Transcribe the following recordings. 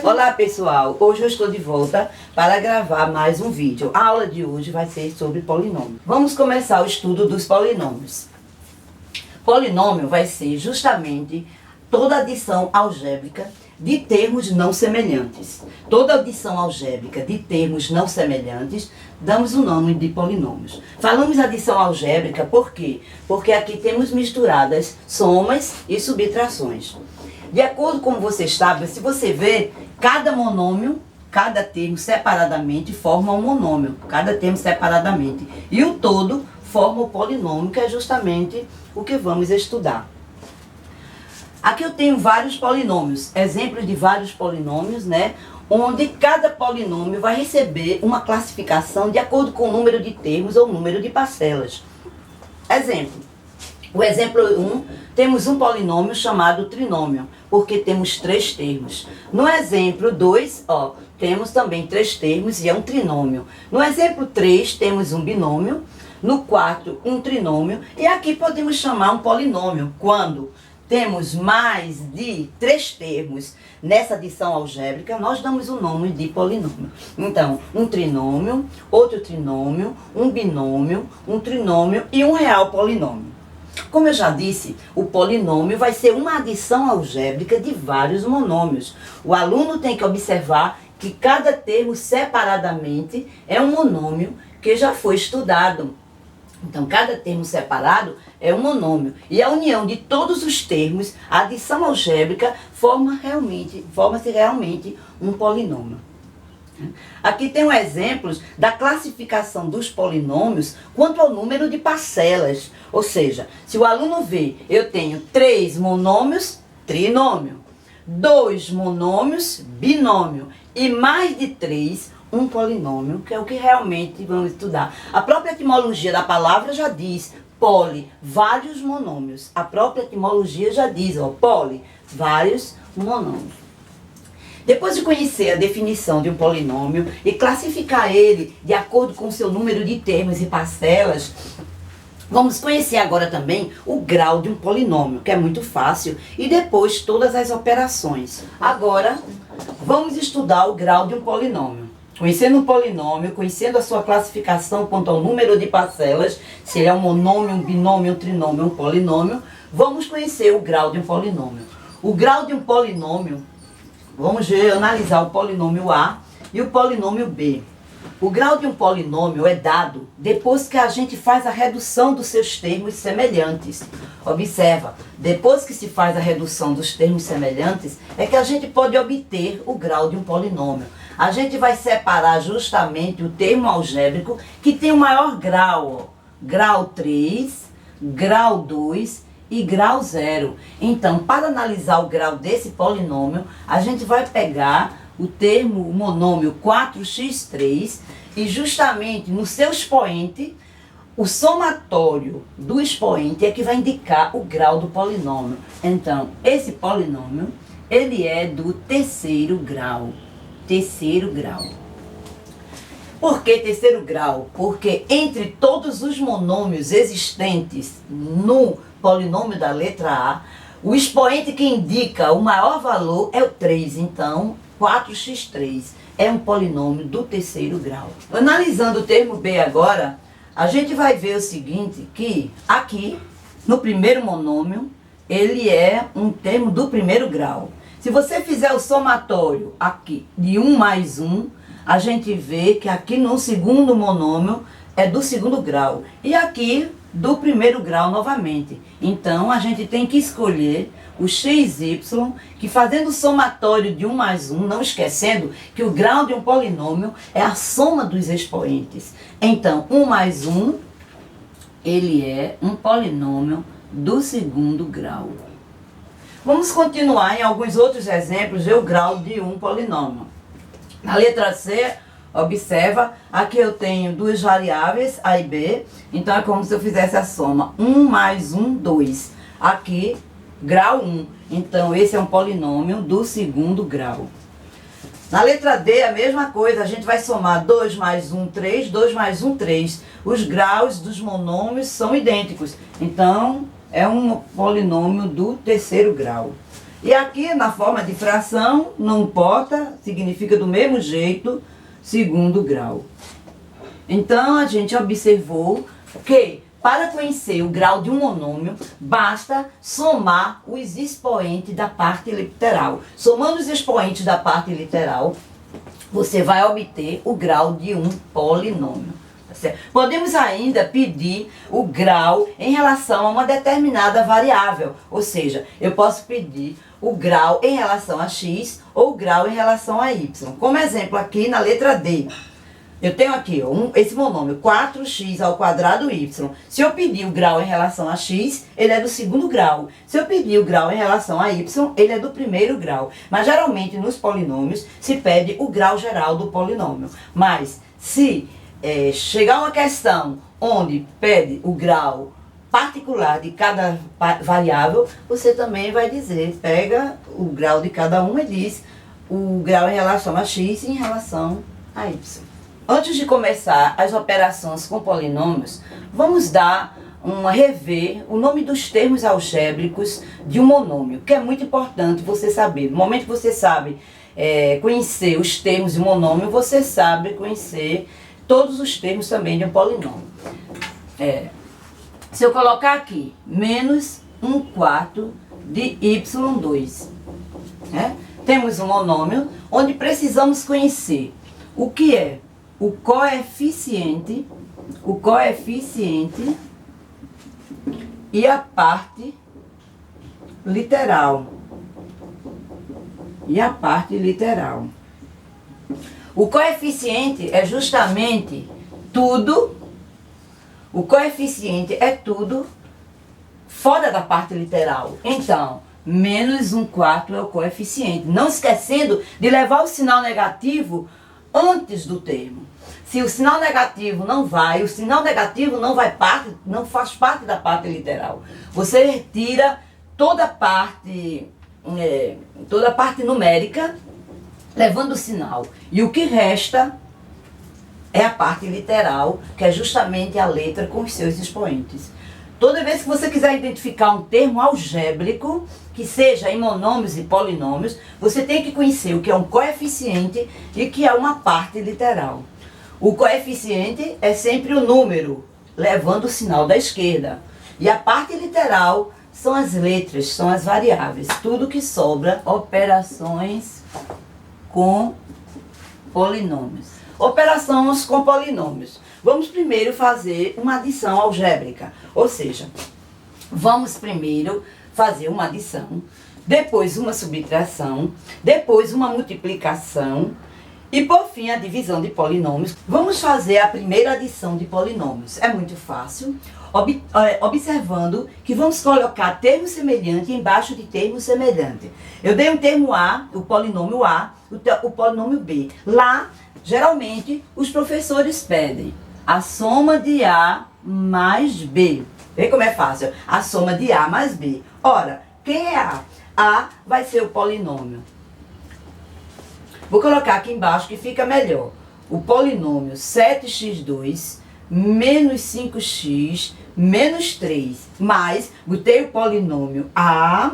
Olá pessoal, hoje eu estou de volta para gravar mais um vídeo. A aula de hoje vai ser sobre polinômio. Vamos começar o estudo dos polinômios. Polinômio vai ser justamente toda adição algébrica de termos não semelhantes. Toda adição algébrica de termos não semelhantes, damos o nome de polinômios. Falamos adição algébrica por quê? Porque aqui temos misturadas somas e subtrações. De acordo com você sabe, se você vê, cada monômio, cada termo separadamente forma um monômio, cada termo separadamente. E o todo forma o polinômio, que é justamente o que vamos estudar. Aqui eu tenho vários polinômios, exemplos de vários polinômios, né? Onde cada polinômio vai receber uma classificação de acordo com o número de termos ou número de parcelas. Exemplo. O exemplo 1, temos um polinômio chamado trinômio, porque temos 3 termos. No exemplo 2, temos também 3 termos e é um trinômio. No exemplo 3, temos um binômio. No 4, um trinômio. E aqui podemos chamar um polinômio quando temos mais de 3 termos nessa adição algébrica, nós damos o nome de polinômio. Então, um trinômio, outro trinômio, um binômio, um trinômio e um real polinômio. Como eu já disse, o polinômio vai ser uma adição algébrica de vários monômios. O aluno tem que observar que cada termo separadamente é um monômio que já foi estudado. Então, cada termo separado é um monômio. E a união de todos os termos, a adição algébrica, forma-se realmente um polinômio. Aqui tem exemplos da classificação dos polinômios quanto ao número de parcelas. Ou seja, se o aluno vê, eu tenho 3 monômios, trinômio, 2 monômios, binômio, e mais de 3, um polinômio, que é o que realmente vamos estudar. A própria etimologia da palavra já diz poli, vários monômios. A própria etimologia já diz, poli, vários monômios. Depois de conhecer a definição de um polinômio e classificar ele de acordo com o seu número de termos e parcelas, vamos conhecer agora também o grau de um polinômio, que é muito fácil, e depois todas as operações. Agora, vamos estudar o grau de um polinômio. Conhecendo um polinômio, conhecendo a sua classificação quanto ao número de parcelas, se ele é um monômio, um binômio, um trinômio, um polinômio, vamos conhecer o grau de um polinômio. O grau de um polinômio, vamos analisar o polinômio A e o polinômio B. O grau de um polinômio é dado depois que a gente faz a redução dos seus termos semelhantes. Observa, depois que se faz a redução dos termos semelhantes, é que a gente pode obter o grau de um polinômio. A gente vai separar justamente o termo algébrico que tem o maior grau, grau 3, grau 2 e grau 0. Então, para analisar o grau desse polinômio, a gente vai pegar o termo, o monômio 4x3 e justamente no seu expoente, o somatório do expoente é que vai indicar o grau do polinômio. Então, esse polinômio, ele é do terceiro grau. Terceiro grau. Por que terceiro grau? Porque entre todos os monômios existentes no polinômio da letra A, o expoente que indica o maior valor é o 3. Então, 4x3 é um polinômio do terceiro grau. Analisando o termo B agora, a gente vai ver o seguinte, que aqui, no primeiro monômio, ele é um termo do primeiro grau. Se você fizer o somatório aqui de 1 mais 1, a gente vê que aqui no segundo monômio é do segundo grau. E aqui do primeiro grau novamente. Então, a gente tem que escolher o XY, que fazendo o somatório de 1 mais 1, não esquecendo que o grau de um polinômio é a soma dos expoentes. Então, 1 mais 1, ele é um polinômio do segundo grau. Vamos continuar em alguns outros exemplos, ver o grau de um polinômio. Na letra C, observa, aqui eu tenho 2 variáveis, A e B, então é como se eu fizesse a soma. 1 mais 1, 2. Aqui, grau 1. Então, esse é um polinômio do segundo grau. Na letra D, a mesma coisa, a gente vai somar 2 mais 1, 3, 2 mais 1, 3. Os graus dos monômios são idênticos, então é um polinômio do terceiro grau. E aqui na forma de fração, não importa, significa do mesmo jeito, segundo grau. Então, a gente observou que para conhecer o grau de um monômio, basta somar os expoentes da parte literal. Somando os expoentes da parte literal, você vai obter o grau de um polinômio. Tá certo? Podemos ainda pedir o grau em relação a uma determinada variável. Ou seja, eu posso pedir o grau em relação a x ou o grau em relação a y. Como exemplo aqui na letra D. Eu tenho aqui ó, esse monômio, 4x ao quadrado y. Se eu pedir o grau em relação a x, ele é do segundo grau. Se eu pedir o grau em relação a y, ele é do primeiro grau. Mas geralmente nos polinômios se pede o grau geral do polinômio. Mas se chegar uma questão onde pede o grau particular de cada variável, você também vai dizer, pega o grau de cada uma e diz o grau em relação a x e em relação a y. Antes de começar as operações com polinômios, vamos dar rever o nome dos termos algébricos de um monômio, que é muito importante você saber. No momento que você sabe conhecer os termos de um monômio, você sabe conhecer todos os termos também de um polinômio. Se eu colocar aqui, menos 1/4 de y2, temos um monômio onde precisamos conhecer o que é o coeficiente e a parte literal. O coeficiente é justamente tudo, o coeficiente é tudo fora da parte literal. Então, menos 1/4 é o coeficiente. Não esquecendo de levar o sinal negativo antes do termo. Se o sinal negativo não vai, o sinal negativo não faz parte da parte literal. Você retira toda a parte numérica, levando o sinal. E o que resta é a parte literal, que é justamente a letra com os seus expoentes. Toda vez que você quiser identificar um termo algébrico, que seja em monômios e polinômios, você tem que conhecer o que é um coeficiente e o que é uma parte literal. O coeficiente é sempre o número, levando o sinal da esquerda. E a parte literal são as letras, são as variáveis. Tudo que sobra, operações com polinômios. Operações com polinômios. Vamos primeiro fazer uma adição algébrica, ou seja, vamos primeiro fazer uma adição, depois uma subtração, depois uma multiplicação e por fim a divisão de polinômios. Vamos fazer a primeira adição de polinômios. É muito fácil, observando que vamos colocar termo semelhante embaixo de termo semelhante. Eu dei um termo A, o polinômio A, o polinômio B. Lá, geralmente, os professores pedem a soma de A mais B. Vê como é fácil? A soma de A mais B. Ora, quem é A? A vai ser o polinômio. Vou colocar aqui embaixo que fica melhor. O polinômio 7x2 menos 5x menos 3. Mais, botei o polinômio A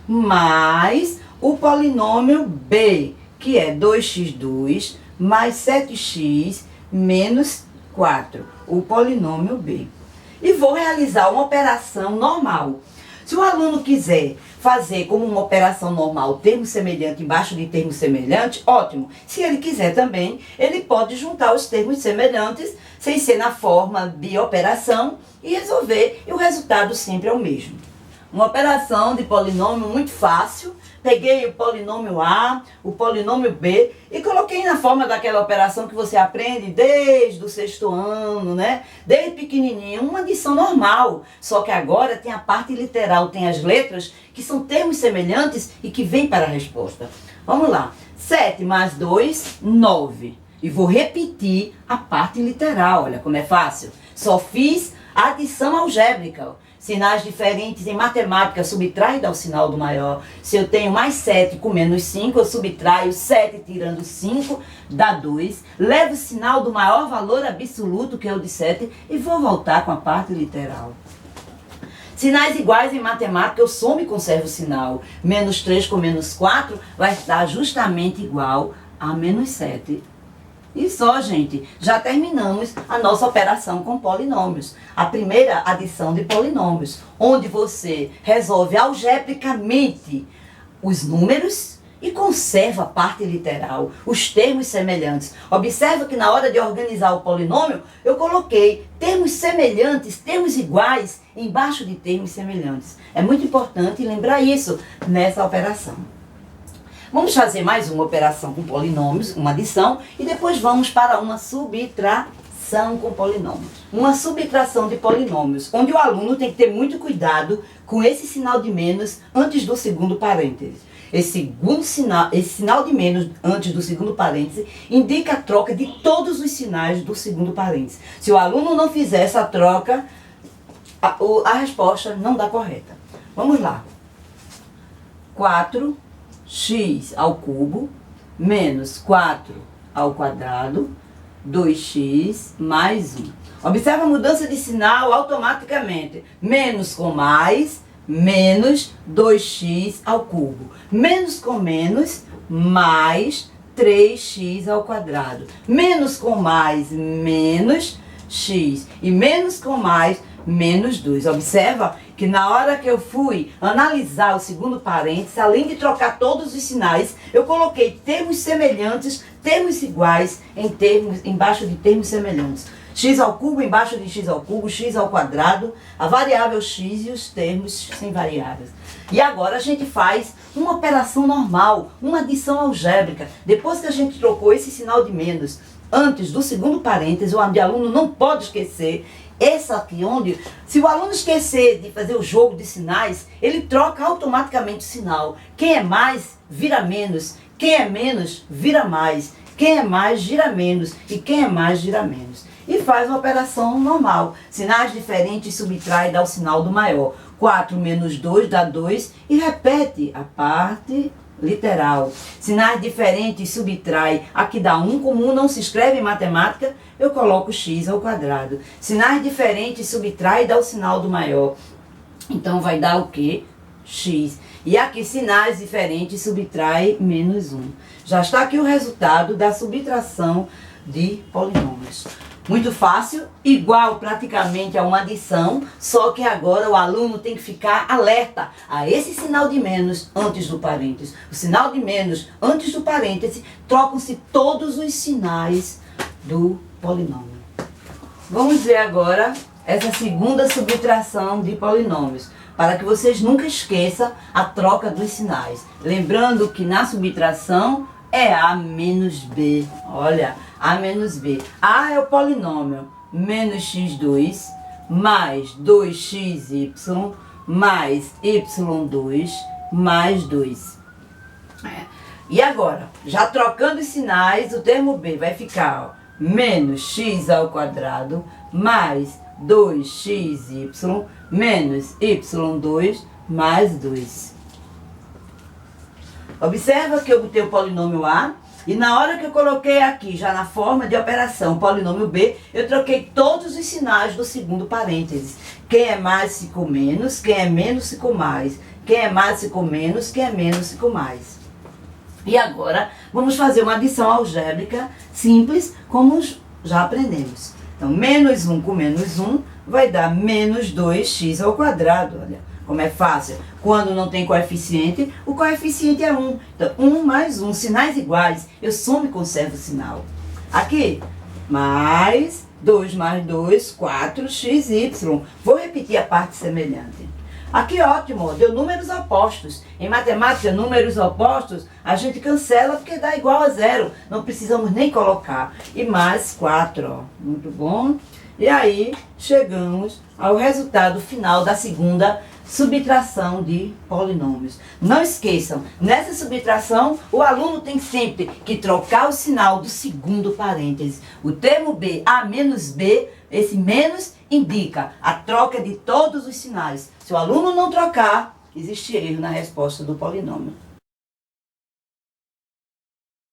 mais o polinômio B, que é 2x2 mais 7x menos 4, o polinômio B. E vou realizar uma operação normal. Se o aluno quiser fazer como uma operação normal, termo semelhante embaixo de termo semelhante, ótimo. Se ele quiser também, ele pode juntar os termos semelhantes, sem ser na forma de operação, e resolver, e o resultado sempre é o mesmo. Uma operação de polinômio muito fácil. Peguei o polinômio A, o polinômio B e coloquei na forma daquela operação que você aprende desde o 6º ano, né? Desde pequenininho, uma adição normal. Só que agora tem a parte literal, tem as letras que são termos semelhantes e que vêm para a resposta. Vamos lá. 7 mais 2, 9. E vou repetir a parte literal, olha como é fácil. Só fiz a adição algébrica. Sinais diferentes em matemática, subtrai dá o sinal do maior. Se eu tenho mais 7 com menos 5, eu subtraio 7 tirando 5, dá 2. Levo o sinal do maior valor absoluto, que é o de 7, e vou voltar com a parte literal. Sinais iguais em matemática, eu somo e conservo o sinal. Menos 3 com menos 4 vai dar justamente igual a menos 7. E só, gente, já terminamos a nossa operação com polinômios. A primeira adição de polinômios, onde você resolve algebricamente os números e conserva a parte literal, os termos semelhantes. Observa que na hora de organizar o polinômio, eu coloquei termos semelhantes, termos iguais, embaixo de termos semelhantes. É muito importante lembrar isso nessa operação. Vamos fazer mais uma operação com polinômios, uma adição, e depois vamos para uma subtração com polinômios. Uma subtração de polinômios, onde o aluno tem que ter muito cuidado com esse sinal de menos antes do segundo parêntese. Esse sinal de menos antes do segundo parêntese indica a troca de todos os sinais do segundo parêntese. Se o aluno não fizer essa troca, a resposta não dá correta. Vamos lá. 4x ao cubo menos 4 ao quadrado, 2x mais 1. Observa a mudança de sinal automaticamente. Menos com mais, menos 2x ao cubo. Menos com menos, mais 3x ao quadrado. Menos com mais, menos x. E menos com mais, menos 2. Observa que na hora que eu fui analisar o segundo parênteses, além de trocar todos os sinais, eu coloquei termos semelhantes, termos iguais embaixo de termos semelhantes. X ao cubo embaixo de x ao cubo, x ao quadrado, a variável x e os termos sem variáveis. E agora a gente faz uma operação normal, uma adição algébrica. Depois que a gente trocou esse sinal de menos antes do segundo parêntese, o aluno não pode esquecer. Essa aqui onde, se o aluno esquecer de fazer o jogo de sinais, ele troca automaticamente o sinal. Quem é mais, vira menos. Quem é menos, vira mais. Quem é mais, gira menos. E quem é mais, gira menos. E faz uma operação normal. Sinais diferentes subtrai, dá o sinal do maior. 4 menos 2 dá 2 e repete a parte literal. Sinais diferentes subtrai, aqui dá 1, como 1 não se escreve em matemática, eu coloco x ao quadrado. Sinais diferentes subtrai, dá o sinal do maior. Então vai dar o quê? X. E aqui sinais diferentes subtrai menos 1. Já está aqui o resultado da subtração de polinômios. Muito fácil, igual praticamente a uma adição, só que agora o aluno tem que ficar alerta a esse sinal de menos antes do parêntese. O sinal de menos antes do parêntese, trocam-se todos os sinais do polinômio. Vamos ver agora essa segunda subtração de polinômios, para que vocês nunca esqueçam a troca dos sinais. Lembrando que na subtração é A menos B. Olha, A menos B. A é o polinômio menos x2 mais 2xy mais y2 mais 2. E agora, já trocando os sinais, o termo B vai ficar menos x ao quadrado mais 2xy menos y2 mais 2. Observa que eu botei o polinômio A e na hora que eu coloquei aqui, já na forma de operação, polinômio B, eu troquei todos os sinais do segundo parênteses. Quem é mais ficou menos, quem é menos ficou mais. Quem é mais ficou menos, quem é menos ficou mais. E agora, vamos fazer uma adição algébrica simples, como já aprendemos. Então, menos 1 com menos 1 vai dar menos 2x ao quadrado, olha. Como é fácil. Quando não tem coeficiente, o coeficiente é 1. Então, 1 mais 1, sinais iguais. Eu somo e conservo o sinal. Aqui, mais 2 mais 2, 4xy. Vou repetir a parte semelhante. Aqui, ótimo, deu números opostos. Em matemática, números opostos, a gente cancela porque dá igual a 0. Não precisamos nem colocar. E mais 4, ó. Muito bom. E aí, chegamos ao resultado final da segunda subtração de polinômios. Não esqueçam, nessa subtração, o aluno tem sempre que trocar o sinal do segundo parêntese. O termo B, A menos B, esse menos indica a troca de todos os sinais. Se o aluno não trocar, existe erro na resposta do polinômio.